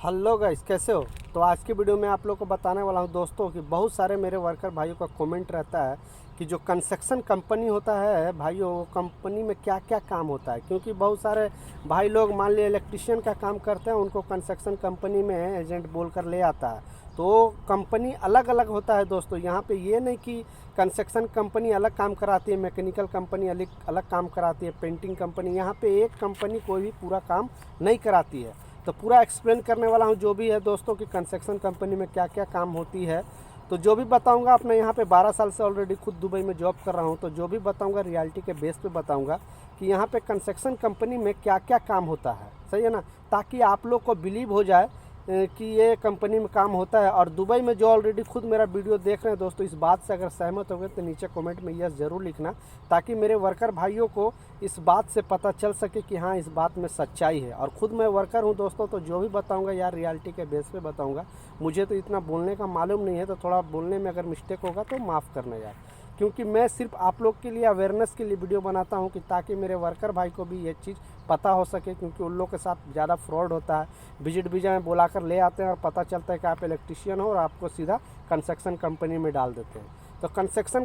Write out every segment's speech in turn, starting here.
Hello guys, कैसे हो। तो आज की वीडियो में आप लोग को बताने वाला हूं दोस्तों कि बहुत सारे मेरे वर्कर भाइयों का कमेंट रहता है कि जो कंस्ट्रक्शन कंपनी होता है भाइयों, वो कंपनी में क्या क्या काम होता है। क्योंकि बहुत सारे भाई लोग मान लिए इलेक्ट्रिशियन का काम करते हैं, उनको कंस्ट्रक्शन कंपनी में एजेंट बोलकर ले आता है। तो कंपनी अलग अलग होता है दोस्तों। यहाँ पे ये नहीं कि कंस्ट्रक्शन कंपनी अलग काम कराती है, मैकेनिकल कंपनी अलग अलग काम कराती है, पेंटिंग कंपनी, यहाँ पे एक कंपनी कोई भी पूरा काम नहीं कराती है। तो पूरा एक्सप्लेन करने वाला हूँ जो भी है दोस्तों कि कंस्ट्रक्शन कंपनी में क्या क्या काम होती है। तो जो भी बताऊंगा, अपने यहाँ पे 12 साल से ऑलरेडी खुद दुबई में जॉब कर रहा हूँ, तो जो भी बताऊंगा रियलिटी के बेस पे बताऊंगा कि यहाँ पे कंस्ट्रक्शन कंपनी में क्या क्या काम होता है। सही है ना, ताकि आप लोग को बिलीव हो जाए कि ये कंपनी में काम होता है। और दुबई में जो ऑलरेडी खुद मेरा वीडियो देख रहे हैं दोस्तों, इस बात से अगर सहमत हो गए तो नीचे कमेंट में यस ज़रूर लिखना, ताकि मेरे वर्कर भाइयों को इस बात से पता चल सके कि हाँ, इस बात में सच्चाई है। और ख़ुद मैं वर्कर हूँ दोस्तों, तो जो भी बताऊँगा यार रियलिटी के बेस पे बताऊँगा। मुझे तो इतना बोलने का मालूम नहीं है, तो थोड़ा बोलने में अगर मिस्टेक होगा तो माफ़ करना यार। क्योंकि मैं सिर्फ आप लोग के लिए अवेयरनेस के लिए वीडियो बनाता हूं कि ताकि मेरे वर्कर भाई को भी ये चीज़ पता हो सके। क्योंकि उन लोग के साथ ज़्यादा फ्रॉड होता है, विजिट वीज़ा में बुलाकर ले आते हैं और पता चलता है कि आप इलेक्ट्रिशियन हो और आपको सीधा कंस्ट्रक्शन कंपनी में डाल देते हैं। तो कंस्ट्रक्शन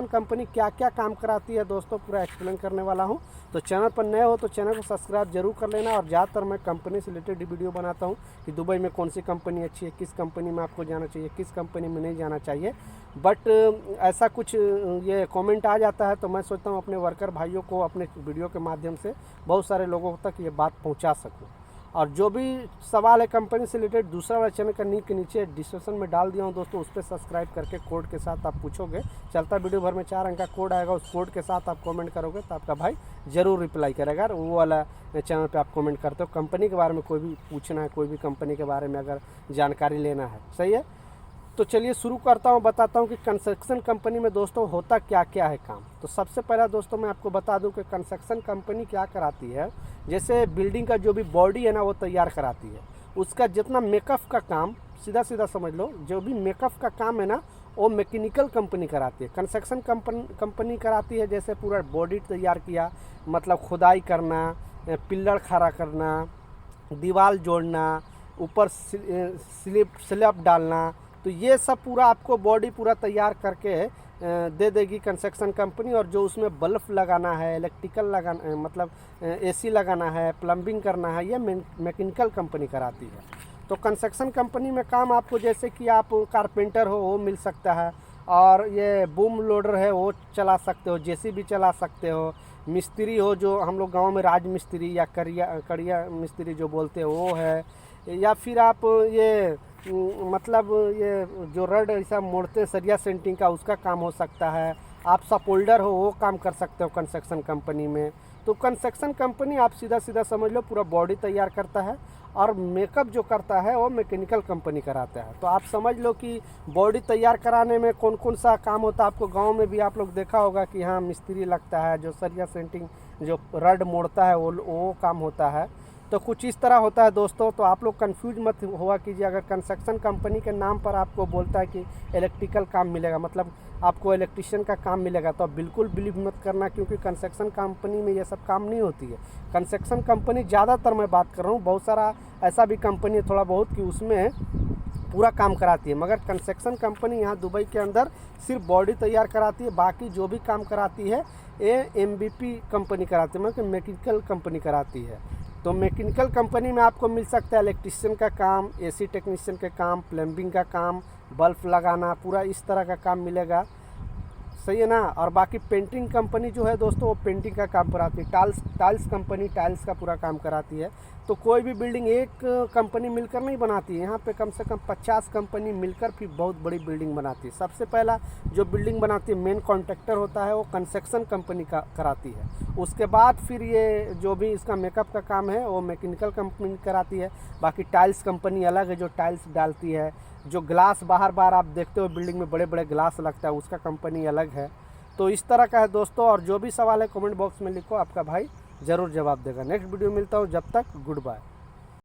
कंपनी क्या क्या काम कराती है दोस्तों, पूरा एक्सप्लेन करने वाला हूँ। तो चैनल पर नए हो तो चैनल को सब्सक्राइब जरूर कर लेना। और ज़्यादातर मैं कंपनी से रिलेटेड वीडियो बनाता हूँ कि दुबई में कौन सी कंपनी अच्छी है, किस कंपनी में आपको जाना चाहिए, किस कंपनी में नहीं जाना चाहिए। बट ऐसा कुछ ये कमेंट आ जाता है, तो मैं सोचता हूँ अपने वर्कर भाइयों को अपने वीडियो के माध्यम से बहुत सारे लोगों तक ये बात पहुँचा सकूँ। और जो भी सवाल है कंपनी से रिलेटेड, दूसरा वाला चैनल का लिंक के नीचे डिस्क्रिप्शन में डाल दिया हूँ दोस्तों, उस पर सब्सक्राइब करके कोड के साथ आप पूछोगे, चलता वीडियो भर में 4 अंक का कोड आएगा, उस कोड के साथ आप कमेंट करोगे तो आपका भाई ज़रूर रिप्लाई करेगा। और वो वाला चैनल पे आप कमेंट करते हो, कंपनी के बारे में कोई भी पूछना है, कोई भी कंपनी के बारे में अगर जानकारी लेना है। सही है, तो चलिए शुरू करता हूँ, बताता हूँ कि कंस्ट्रक्शन कंपनी में दोस्तों होता क्या क्या है काम। तो सबसे पहला दोस्तों मैं आपको बता दूँ कि कंस्ट्रक्शन कंपनी क्या कराती है। जैसे बिल्डिंग का जो भी बॉडी है ना, वो तैयार कराती है। उसका जितना मेकअप का काम, सीधा सीधा समझ लो, जो भी मेकअप का काम है ना, वो मैकेनिकल कंपनी कराती है। कंस्ट्रक्शन कंपनी कराती है जैसे पूरा बॉडी तैयार किया, मतलब खुदाई करना, पिल्लर खड़ा करना, दीवार जोड़ना, ऊपर स्लिप डालना, तो ये सब पूरा आपको बॉडी पूरा तैयार करके दे देगी कंस्ट्रक्शन कंपनी। और जो उसमें बल्ब लगाना है, इलेक्ट्रिकल लगाना, मतलब एसी लगाना है, प्लम्बिंग करना है, ये मैकेनिकल कंपनी कराती है। तो कंस्ट्रक्शन कंपनी में काम आपको, जैसे कि आप कारपेंटर हो वो मिल सकता है, और ये बूम लोडर है वो चला सकते हो, जेसीबी चला सकते हो, मिस्त्री हो जो हम लोग गाँव में राज मिस्त्री या कड़िया मिस्त्री जो बोलते हो वो है, या फिर आप ये मतलब ये जो रड ऐसा मोड़ते हैं सरिया सेंटिंग का, उसका काम हो सकता है। आप सपोल्डर हो वो काम कर सकते हो कंस्ट्रक्शन कंपनी में। तो कंस्ट्रक्शन कंपनी आप सीधा सीधा समझ लो पूरा बॉडी तैयार करता है, और मेकअप जो करता है वो मैकेनिकल कंपनी कराता है। तो आप समझ लो कि बॉडी तैयार कराने में कौन कौन सा काम होता है। आपको गांव में भी आप लोग देखा होगा कि हाँ, मिस्त्री लगता है, जो सरिया सेंटिंग जो रड मोड़ता है वो काम होता है। तो कुछ इस तरह होता है दोस्तों। तो आप लोग कंफ्यूज मत हुआ कीजिए, अगर कंस्ट्रक्शन कंपनी के नाम पर आपको बोलता है कि इलेक्ट्रिकल काम मिलेगा, मतलब आपको इलेक्ट्रिशियन का काम मिलेगा, तो आप बिल्कुल बिलीव मत करना, क्योंकि कंस्ट्रक्शन कंपनी में ये सब काम नहीं होती है। कंस्ट्रक्शन कंपनी ज़्यादातर मैं बात कर रहा हूँ, बहुत सारा ऐसा भी कंपनी है थोड़ा बहुत कि उसमें पूरा काम कराती है, मगर कंस्ट्रक्शन कंपनी यहाँ दुबई के अंदर सिर्फ बॉडी तैयार कराती है। बाकी जो भी काम कराती है ये एमबीपी कंपनी कराती है, मतलब मैकेनिकल कंपनी कराती है। तो मैकेनिकल कंपनी में आपको मिल सकता है इलेक्ट्रिशियन का काम, एसी टेक्नीशियन का काम, प्लम्बिंग का काम, बल्ब लगाना, पूरा इस तरह का काम मिलेगा। सही है ना। और बाकी पेंटिंग कंपनी जो है दोस्तों, वो पेंटिंग का काम कराती है। टाइल्स कंपनी टाइल्स का पूरा काम कराती है। तो कोई भी बिल्डिंग एक कंपनी मिलकर नहीं बनाती है, यहाँ पे कम से कम 50 कंपनी मिलकर फिर बहुत बड़ी बिल्डिंग बनाती है। सबसे पहला जो बिल्डिंग बनाती है, मेन कॉन्ट्रैक्टर होता है, वो कंस्ट्रक्शन कंपनी का कराती है। उसके बाद फिर ये जो भी इसका मेकअप का काम है वो मैकेनिकल कंपनी कराती है। बाकी टाइल्स कंपनी अलग है जो टाइल्स डालती है। जो ग्लास बाहर बाहर आप देखते हो बिल्डिंग में बड़े बड़े ग्लास लगता है, उसका कंपनी अलग है। तो इस तरह का है दोस्तों। और जो भी सवाल है कमेंट बॉक्स में लिखो, आपका भाई ज़रूर जवाब देगा। नेक्स्ट वीडियो मिलता हूँ, जब तक गुड बाय।